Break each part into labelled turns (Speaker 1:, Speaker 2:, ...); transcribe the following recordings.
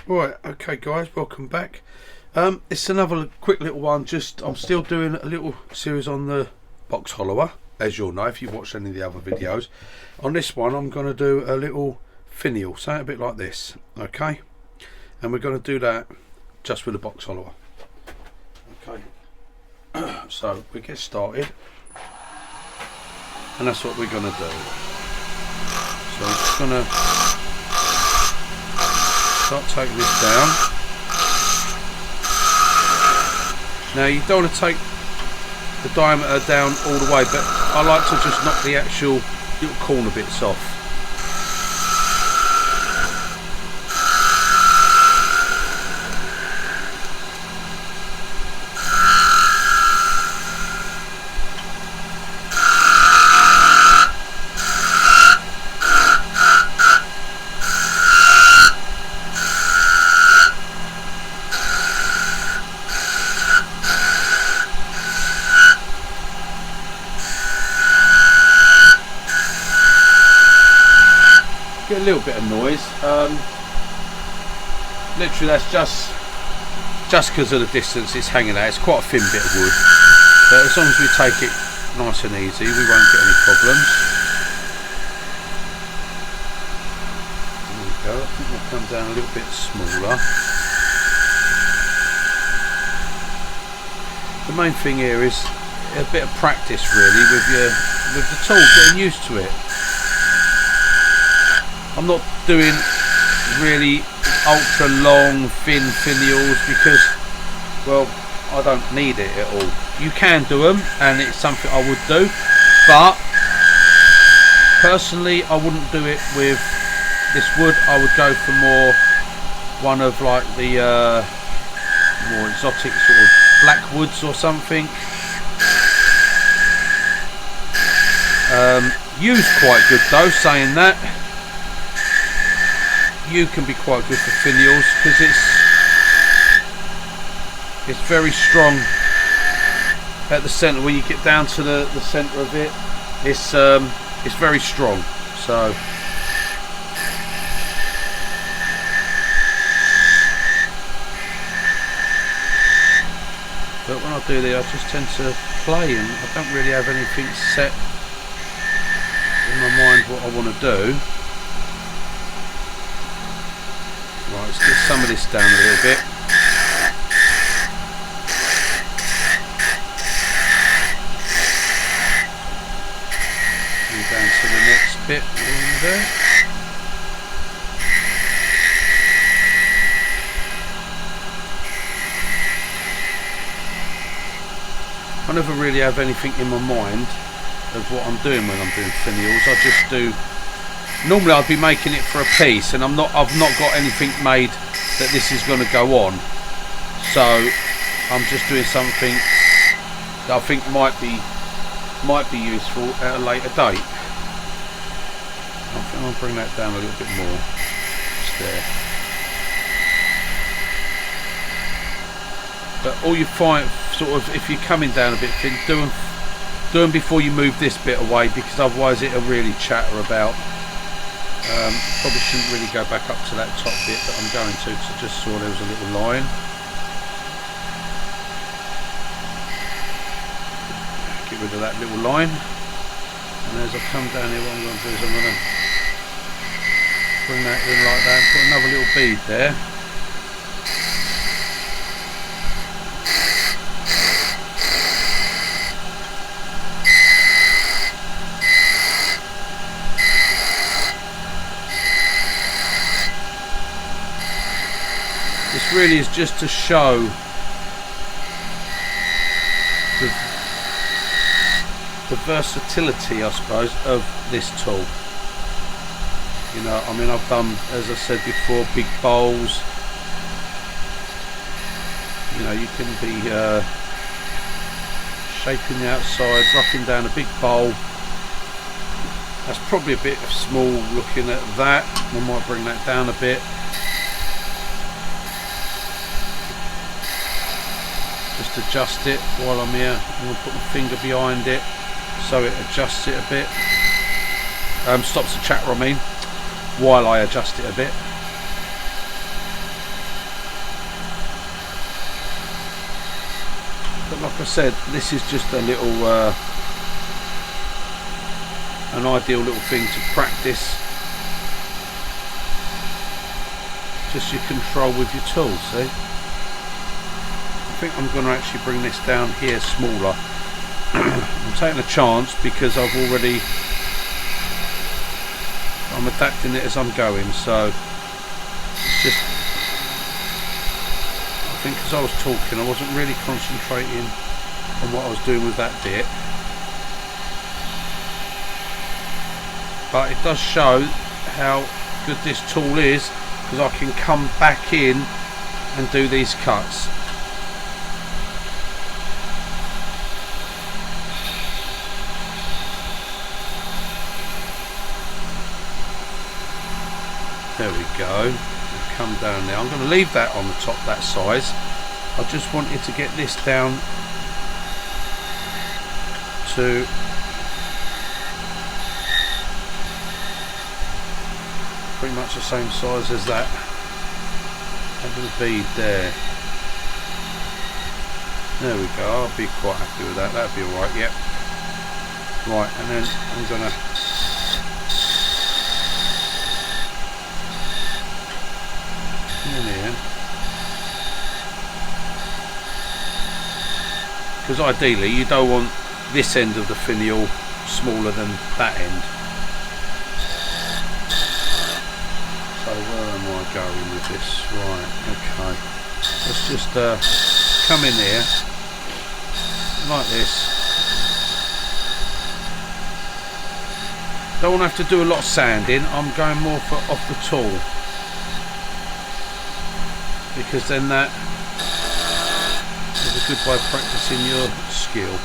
Speaker 1: Right, okay guys, welcome back. It's another quick little one. I'm still doing a little series on the box hollower, as you'll know if you've watched any of the other videos. On this one I'm going to do a little finial, something a bit like this, okay? And we're going to do that just with a box hollower. Okay, so we get started, and that's what we're going to do. So I'm just going to start taking this down. Now you don't want to take the diameter down all the way, but I like to just knock the actual little corner bits off. Get a little bit of noise. Literally, that's just because of the distance it's hanging out. It's quite a thin bit of wood, but as long as we take it nice and easy, we won't get any problems. There we go. I think we'll come down a little bit smaller. The main thing here is a bit of practice, really, with the tool, getting used to it. I'm not doing really ultra long thin finials because, well, I don't need it at all. You can do them and it's something I would do, but personally I wouldn't do it with this wood. I would go for one of like the more exotic sort of black woods or something. Used quite good though, saying that. You can be quite good for finials because it's very strong at the centre. When you get down to the centre of it, it's very strong. So but when I do that, I just tend to play, and I don't really have anything set in my mind what I want to do. Right, let's get some of this down a little bit. And down to the next bit in there. I never really have anything in my mind of what I'm doing when I'm doing finials. I just do. Normally I'd be making it for a piece, and I've not got anything made that this is going to go on, so I'm just doing something that I think might be useful at a later date. I think I'll bring that down a little bit more. Just there. But all you find, sort of, if you're coming down a bit thin, do them before you move this bit away, because otherwise it'll really chatter about. Probably shouldn't really go back up to that top bit, but I'm going to, because I just saw there was a little line. Get rid of that little line, and as I come down here, what I'm going to do is I'm going to bring that in like that and put another little bead there. This really is just to show the versatility, I suppose, of this tool. You know, I mean, I've done, as I said before, big bowls. You know, you can be shaping the outside, roughing down a big bowl. That's probably a bit small looking at that. I might bring that down a bit. Just adjust it while I'm here. I'm going to put my finger behind it so it adjusts it a bit. Stops the chatter, I mean, while I adjust it a bit. But like I said, this is just a little an ideal little thing to practice just your control with your tools. See, I think I'm going to actually bring this down here smaller. I'm taking a chance because I'm adapting it as I'm going, so it's just, I think as I was talking I wasn't really concentrating on what I was doing with that bit, but it does show how good this tool is because I can come back in and do these cuts. There we go. We've come down there. I'm going to leave that on the top, that size. I just wanted to get this down to pretty much the same size as that. Have a bead there. There we go. I'll be quite happy with that. That'll be alright. Yep. Right, and then I'm going to because ideally you don't want this end of the finial smaller than that end. So where am I going with this? Right, okay. Let's just come in here like this. Don't want to have to do a lot of sanding. I'm going more for off the tool, because then that is a good way of practicing your skill.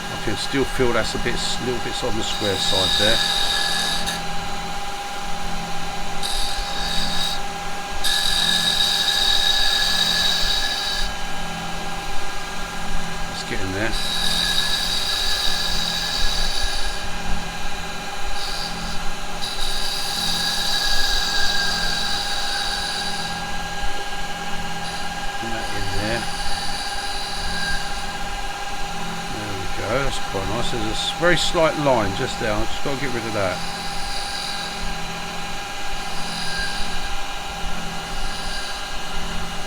Speaker 1: I can still feel that's little bits on the square side there. Let's get in there. That's quite nice. There's a very slight line just there. I've just got to get rid of that.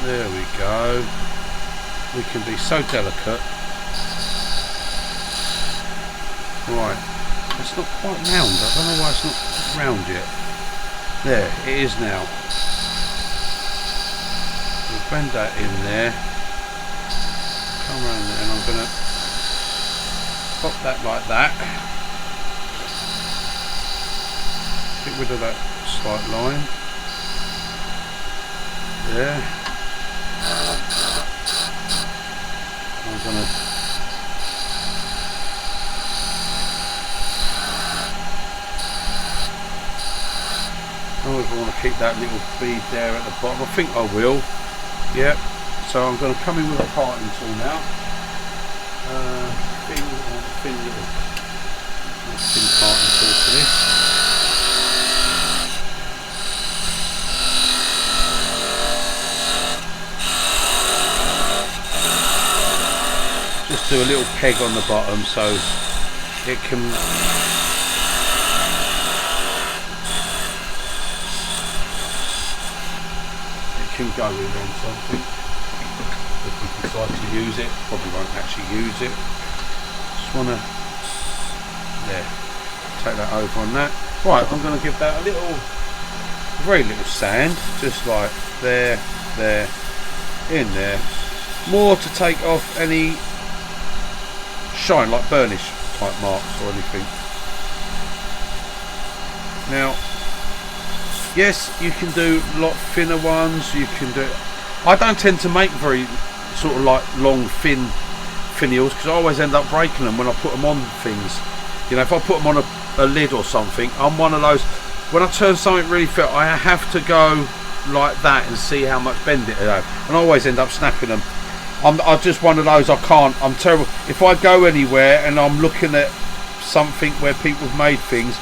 Speaker 1: There we go. We can be so delicate. Right. It's not quite round. I don't know why it's not round yet. There, it is now. We'll bend that in there. Come around there and I'm going to pop that like that. Get rid of that slight line. There. I'm gonna I don't know if I want to keep that little bead there at the bottom. I think I will. Yep. So I'm going to come in with a parting tool now. Thin parting tool for this. Just do a little peg on the bottom so it can go in on something. If we decide to use it, probably won't actually use it. Just want to, there, take that over on that. Right, I'm going to give that a little, very little sand, just like there, there, in there. More to take off any shine, like burnish type marks or anything. Now, yes, you can do a lot thinner ones. You can do. I don't tend to make very sort of like long, thin finials because I always end up breaking them when I put them on things. You know, if I put them on a lid or something, I'm one of those. When I turn something really thin, I have to go like that and see how much bend it has, and I always end up snapping them. I'm just one of those. I can't. I'm terrible. If I go anywhere and I'm looking at something where people have made things,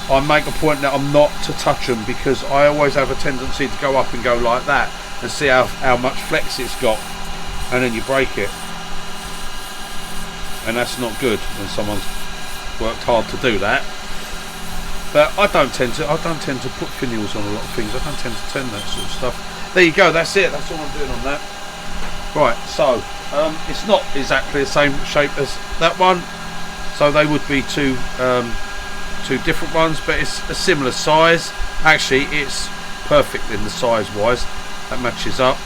Speaker 1: I make a point that I'm not to touch them, because I always have a tendency to go up and go like that and see how much flex it's got, and then you break it, and that's not good when someone's worked hard to do that. But I don't tend to put finials on a lot of things. I don't tend to turn that sort of stuff. There you go, that's it, that's all I'm doing on that. Right, so it's not exactly the same shape as that one, so they would be two different ones, but it's a similar size. Actually, it's perfect in the size wise, that matches up.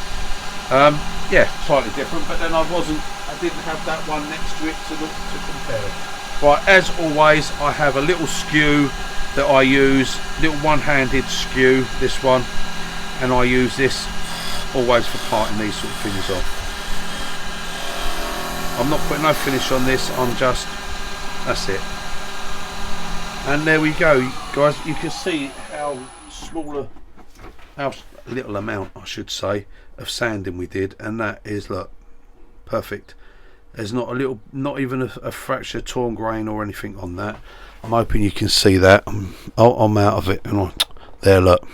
Speaker 1: Yeah, slightly different, but then I didn't have that one next to it to compare. Right, as always, I have a little skew that I use, little one-handed skew, this one, and I use this always for parting these sort of things off. I'm not putting no finish on this, that's it. And there we go, guys. You can see how little amount, I should say, of sanding we did, and that is, look, perfect. There's not even a fracture, torn grain or anything on that. I'm hoping you can see that. I'm out of it, and there, look,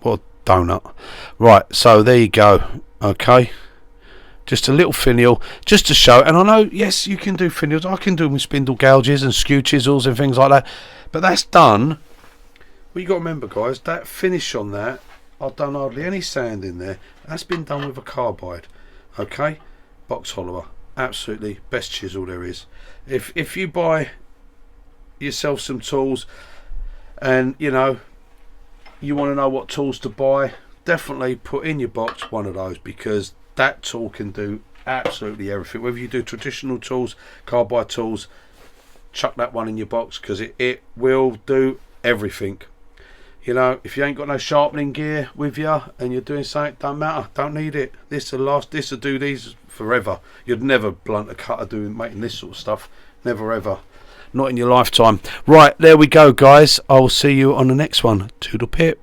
Speaker 1: what a donut. Right, so there you go. Okay, just a little finial, just to show. And I know, yes, you can do finials. I can do them with spindle gouges and skew chisels and things like that. But that's done. Well, you got to remember, guys, that finish on that, I've done hardly any sand in there. That's been done with a carbide. Okay, box hollower, absolutely best chisel there is. If you buy yourself some tools, and you want to know what tools to buy, definitely put in your box one of those, because that tool can do absolutely everything. Whether you do traditional tools, carbide tools, chuck that one in your box, because it will do everything. If you ain't got no sharpening gear with you and you're doing something, don't matter, don't need it. This will do these forever. You'd never blunt a cutter making this sort of stuff, never ever, not in your lifetime. Right, there we go, guys. I'll see you on the next one. Toodle pip.